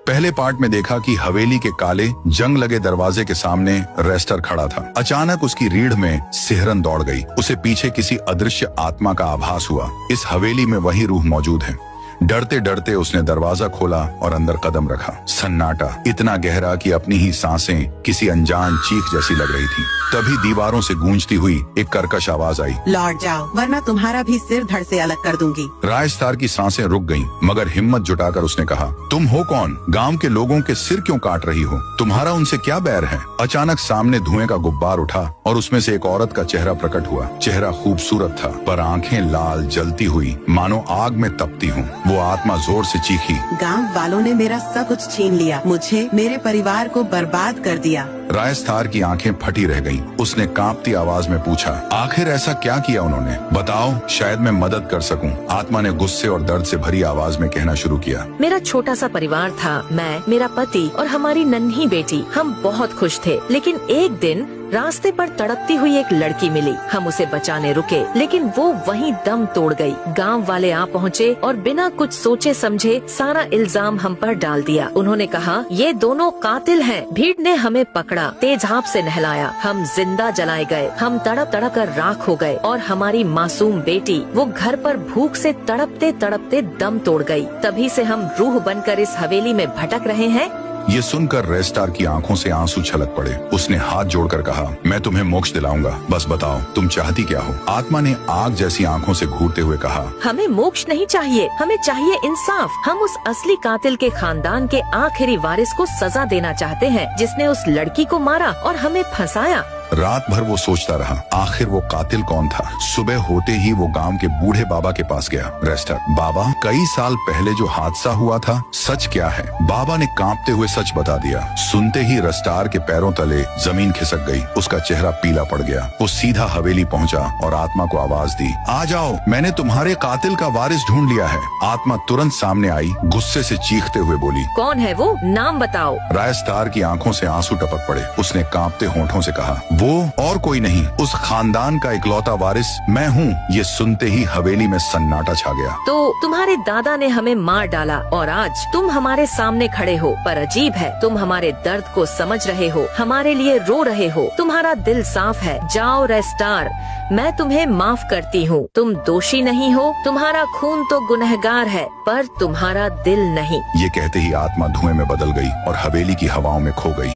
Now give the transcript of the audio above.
पहले पार्ट में देखा कि हवेली के काले जंग लगे दरवाजे के सामने रेस्टर खड़ा था। अचानक उसकी रीढ़ में सिहरन दौड़ गई। उसे पीछे किसी अदृश्य आत्मा का आभास हुआ। इस हवेली में वही रूह मौजूद है। डरते डरते उसने दरवाजा खोला और अंदर कदम रखा। सन्नाटा इतना गहरा कि अपनी ही सांसें किसी अनजान चीख जैसी लग रही थी। तभी दीवारों से गूंजती हुई एक कर्कश आवाज आई, लौट जाओ वरना तुम्हारा भी सिर धड़ से अलग कर दूंगी। रायस्तार की सांसें रुक गईं, मगर हिम्मत जुटाकर उसने कहा, तुम हो कौन? गांव के लोगों के सिर क्यों काट रही हो? तुम्हारा उनसे क्या बैर है? अचानक सामने धुएं का गुब्बार उठा और उसमें से एक औरत का चेहरा प्रकट हुआ। चेहरा खूबसूरत था, पर आंखें लाल जलती हुई मानो आग में तपती हूँ। वो आत्मा जोर से चीखी, गांव वालों ने मेरा सब कुछ छीन लिया, मुझे मेरे परिवार को बर्बाद कर दिया। रायस्तार की आंखें फटी रह गईं। उसने कांपती आवाज में पूछा, आखिर ऐसा क्या किया उन्होंने? बताओ, शायद मैं मदद कर सकूं। आत्मा ने गुस्से और दर्द से भरी आवाज में कहना शुरू किया, मेरा छोटा सा परिवार था, मैं, मेरा पति और हमारी नन्ही बेटी। हम बहुत खुश थे, लेकिन एक दिन रास्ते पर तड़पती हुई एक लड़की मिली। हम उसे बचाने रुके, लेकिन वो वहीं दम तोड़ गई। गांव वाले आ पहुँचे और बिना कुछ सोचे समझे सारा इल्जाम हम पर डाल दिया। उन्होंने कहा, ये दोनों कातिल हैं। भीड़ ने हमें पकड़ा, तेज हाँप से नहलाया, हम जिंदा जलाए गए। हम तड़प तड़प कर राख हो गए और हमारी मासूम बेटी वो घर पर भूख से तड़पते तड़पते दम तोड़ गई। तभी से हम रूह बनकर इस हवेली में भटक रहे हैं। ये सुनकर रेस्टार की आंखों से आंसू छलक पड़े। उसने हाथ जोड़कर कहा, मैं तुम्हें मोक्ष दिलाऊंगा, बस बताओ तुम चाहती क्या हो? आत्मा ने आग जैसी आंखों से घूरते हुए कहा, हमें मोक्ष नहीं चाहिए, हमें चाहिए इंसाफ। हम उस असली कातिल के खानदान के आखिरी वारिस को सजा देना चाहते हैं, जिसने उस लड़की को मारा और हमें फंसाया। रात भर वो सोचता रहा, आखिर वो कातिल कौन था? सुबह होते ही वो गांव के बूढ़े बाबा के पास गया। रेस्टर, बाबा, कई साल पहले जो हादसा हुआ था, सच क्या है? बाबा ने कांपते हुए सच बता दिया। सुनते ही रेस्टार के पैरों तले जमीन खिसक गई। उसका चेहरा पीला पड़ गया। वो सीधा हवेली पहुंचा और आत्मा को आवाज दी, आ जाओ, मैंने तुम्हारे कातिल का वारिस ढूंढ लिया है। आत्मा तुरंत सामने आई, गुस्से से चीखते हुए बोली, कौन है वो? नाम बताओ। रायस्तार की आंखों से आंसू टपक पड़े। उसने कांपते होंठों से कहा, वो और कोई नहीं, उस खानदान का इकलौता वारिस मैं हूँ। ये सुनते ही हवेली में सन्नाटा छा गया। तो तुम्हारे दादा ने हमें मार डाला और आज तुम हमारे सामने खड़े हो, पर अजीब है, तुम हमारे दर्द को समझ रहे हो, हमारे लिए रो रहे हो। तुम्हारा दिल साफ है। जाओ रेस्टार, मैं तुम्हें माफ करती हूँ। तुम दोषी नहीं हो, तुम्हारा खून तो गुनहगार है, पर तुम्हारा दिल नहीं। ये कहते ही आत्मा धुएं में बदल गई और हवेली की हवाओं में खो गई।